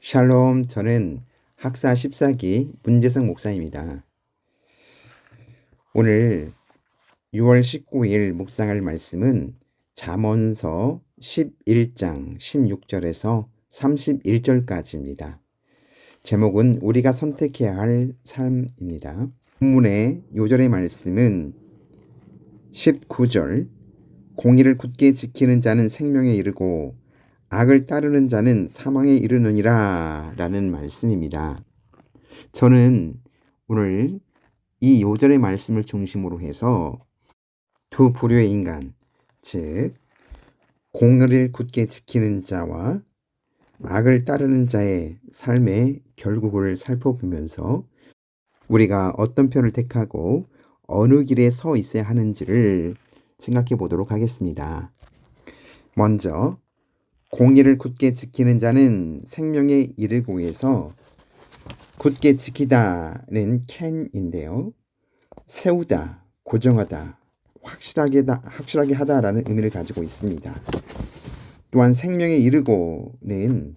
샬롬, 저는 학사 14기 문재성 목사입니다. 오늘 6월 19일 묵상할 말씀은 잠언서 11장 16절에서 31절까지입니다. 제목은 우리가 선택해야 할 삶입니다. 본문의 요절의 말씀은 19절, 공의를 굳게 지키는 자는 생명에 이르고 악을 따르는 자는 사망에 이르느니라 라는 말씀입니다. 저는 오늘 이 요절의 말씀을 중심으로 해서 두 부류의 인간, 즉 공의를 굳게 지키는 자와 악을 따르는 자의 삶의 결국을 살펴보면서 우리가 어떤 편을 택하고 어느 길에 서 있어야 하는지를 생각해 보도록 하겠습니다. 먼저 공의를 굳게 지키는 자는 생명에 이르고에서 굳게 지키다는 캔인데요. 세우다, 고정하다, 확실하게 하다라는 의미를 가지고 있습니다. 또한 생명에 이르고는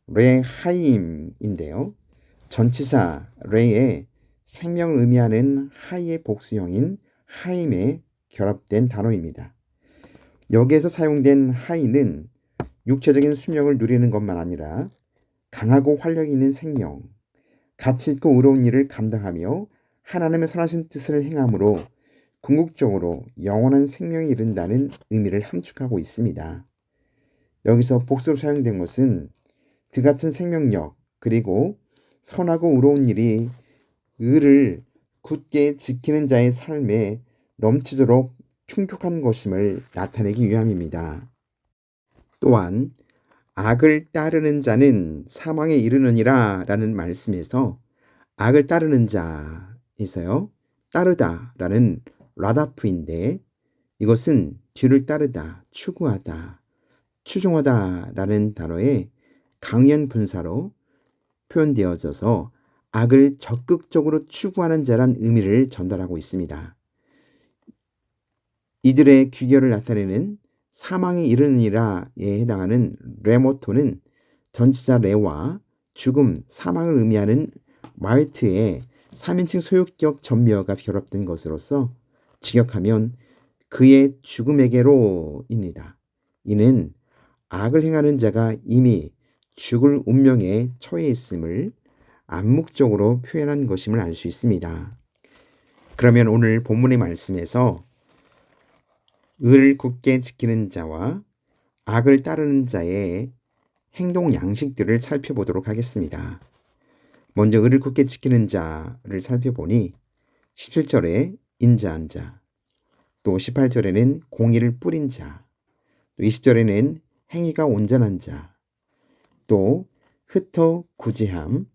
레하임인데요. 전치사 레에 생명을 의미하는 하이의 복수형인 하임에 결합된 단어입니다. 여기에서 사용된 하이는 육체적인 수명을 누리는 것만 아니라 강하고 활력 있는 생명, 가치 있고 의로운 일을 감당하며 하나님의 선하신 뜻을 행함으로 궁극적으로 영원한 생명에 이른다는 의미를 함축하고 있습니다. 여기서 복수로 사용된 것은 그 같은 생명력 그리고 선하고 의로운 일이 의를 굳게 지키는 자의 삶에 넘치도록 충족한 것임을 나타내기 위함입니다. 또한 악을 따르는 자는 사망에 이르느니라 라는 말씀에서 악을 따르는 자에서요, 따르다 라는 라다프인데 이것은 뒤를 따르다, 추구하다, 추종하다 라는 단어의 강연 분사로 표현되어져서 악을 적극적으로 추구하는 자란 의미를 전달하고 있습니다. 이들의 귀결을 나타내는 사망에 이르느니라에 해당하는 레모토는 전치사 레와 죽음, 사망을 의미하는 마르트의 3인칭 소유격 전미어가 결합된 것으로서 직역하면 그의 죽음에게로입니다. 이는 악을 행하는 자가 이미 죽을 운명에 처해 있음을 암묵적으로 표현한 것임을 알 수 있습니다. 그러면 오늘 본문의 말씀에서 의를 굳게 지키는 자와 악을 따르는 자의 행동 양식들을 살펴보도록 하겠습니다. 먼저 의를 굳게 지키는 자를 살펴보니 17절에 인자한 자, 또 18절에는 공의를 뿌린 자, 또 20절에는 행위가 온전한 자, 또 흩어 구제함,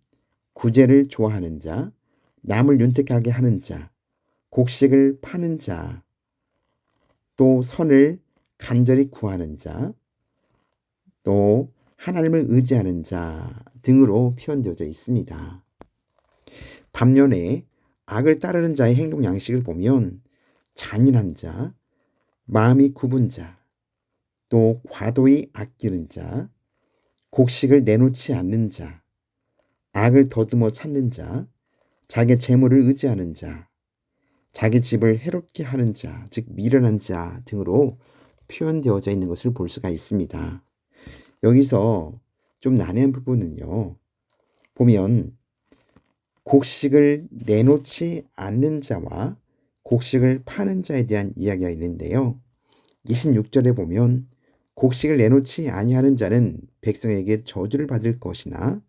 구제를 좋아하는 자, 남을 윤택하게 하는 자, 곡식을 파는 자, 또 선을 간절히 구하는 자, 또 하나님을 의지하는 자 등으로 표현되어져 있습니다. 반면에 악을 따르는 자의 행동 양식을 보면 잔인한 자, 마음이 굽은 자, 또 과도히 아끼는 자, 곡식을 내놓지 않는 자, 악을 더듬어 찾는 자, 자기 재물을 의지하는 자, 자기 집을 해롭게 하는 자, 즉 미련한 자 등으로 표현되어져 있는 것을 볼 수가 있습니다. 여기서 좀 난해한 부분은요, 보면 곡식을 내놓지 않는 자와 곡식을 파는 자에 대한 이야기가 있는데요. 26절에 보면 곡식을 내놓지 아니하는 자는 백성에게 저주를 받을 것이나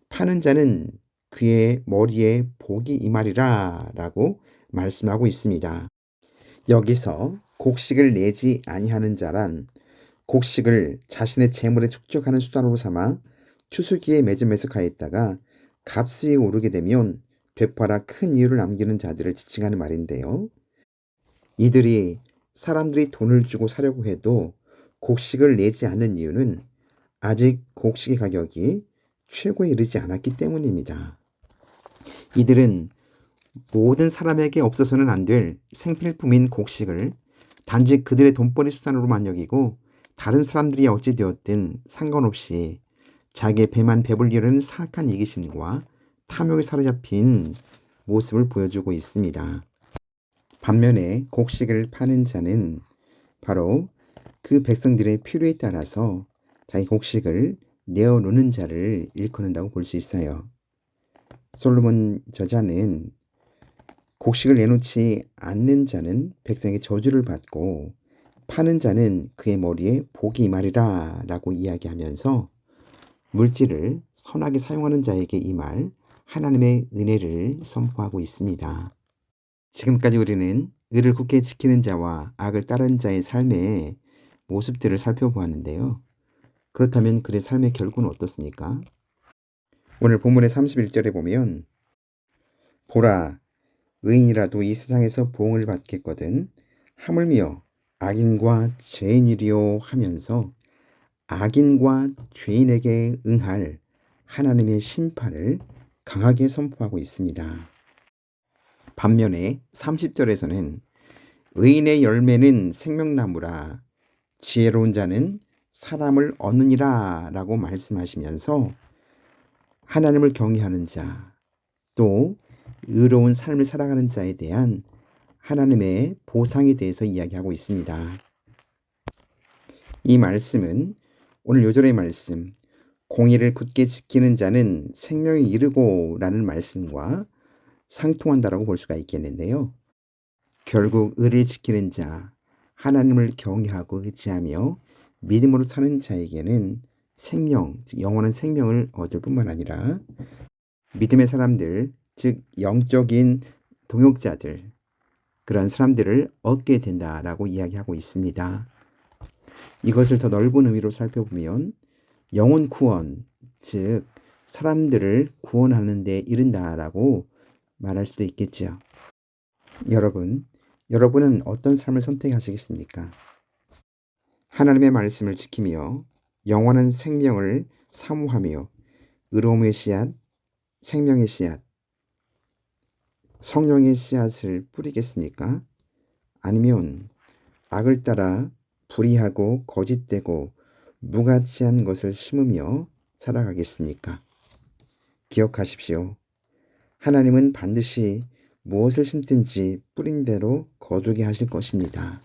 파는 자는 그의 머리에 복이 임하리라 라고 말씀하고 있습니다. 여기서 곡식을 내지 아니하는 자란 곡식을 자신의 재물에 축적하는 수단으로 삼아 추수기에 매점에서 가했다가 값이 오르게 되면 되팔아 큰 이유를 남기는 자들을 지칭하는 말인데요. 이들이 사람들이 돈을 주고 사려고 해도 곡식을 내지 않는 이유는 아직 곡식의 가격이 최고에 이르지 않았기 때문입니다. 이들은 모든 사람에게 없어서는 안 될 생필품인 곡식을 단지 그들의 돈벌이 수단으로만 여기고 다른 사람들이 어찌되었든 상관없이 자기의 배만 배불리려는 사악한 이기심과 탐욕에 사로잡힌 모습을 보여주고 있습니다. 반면에 곡식을 파는 자는 바로 그 백성들의 필요에 따라서 자기 곡식을 내어놓는 자를 일컫는다고 볼 수 있어요. 솔로몬 저자는 곡식을 내놓지 않는 자는 백성의 저주를 받고 파는 자는 그의 머리에 복이 임하리라 라고 이야기하면서 물질을 선하게 사용하는 자에게 임할 하나님의 은혜를 선포하고 있습니다. 지금까지 우리는 의를 굳게 지키는 자와 악을 따르는 자의 삶의 모습들을 살펴보았는데요. 그렇다면 그의 삶의 결과는 어떻습니까? 오늘 본문의 31절에 보면 보라, 의인이라도 이 세상에서 보응을 받겠거든 하물며 악인과 죄인이리요 하면서 악인과 죄인에게 응할 하나님의 심판을 강하게 선포하고 있습니다. 반면에 30절에서는 의인의 열매는 생명나무라 지혜로운 자는 사람을 얻느니라 라고 말씀하시면서 하나님을 경외하는 자, 또 의로운 삶을 살아가는 자에 대한 하나님의 보상에 대해서 이야기하고 있습니다. 이 말씀은 오늘 요절의 말씀, 공의를 굳게 지키는 자는 생명에 이르고 라는 말씀과 상통한다라고 볼 수가 있겠는데요. 결국 의를 지키는 자, 하나님을 경외하고 의지하며 믿음으로 사는 자에게는 생명, 즉 영원한 생명을 얻을 뿐만 아니라 믿음의 사람들, 즉 영적인 동역자들, 그런 사람들을 얻게 된다라고 이야기하고 있습니다. 이것을 더 넓은 의미로 살펴보면 영혼 구원, 즉 사람들을 구원하는 데 이른다라고 말할 수도 있겠죠. 여러분은 어떤 삶을 선택하시겠습니까? 하나님의 말씀을 지키며 영원한 생명을 사모하며 의로움의 씨앗, 생명의 씨앗, 성령의 씨앗을 뿌리겠습니까? 아니면 악을 따라 불의하고 거짓되고 무가치한 것을 심으며 살아가겠습니까? 기억하십시오. 하나님은 반드시 무엇을 심든지 뿌린 대로 거두게 하실 것입니다.